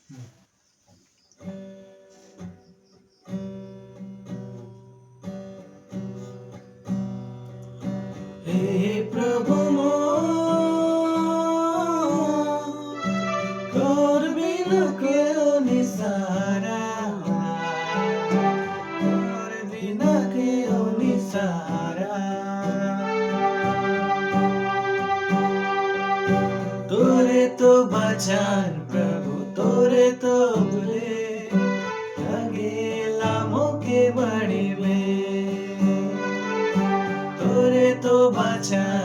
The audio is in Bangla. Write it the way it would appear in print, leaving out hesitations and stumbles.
हे प्रभु তোর বিনা কেউ নিসারা তোর বিনা কেউ নিসারা তোরে তো বাঁচান প্রভু তোরে তো ভুলে গেলাম কে বাড়িবে তোরে তো বাঁচান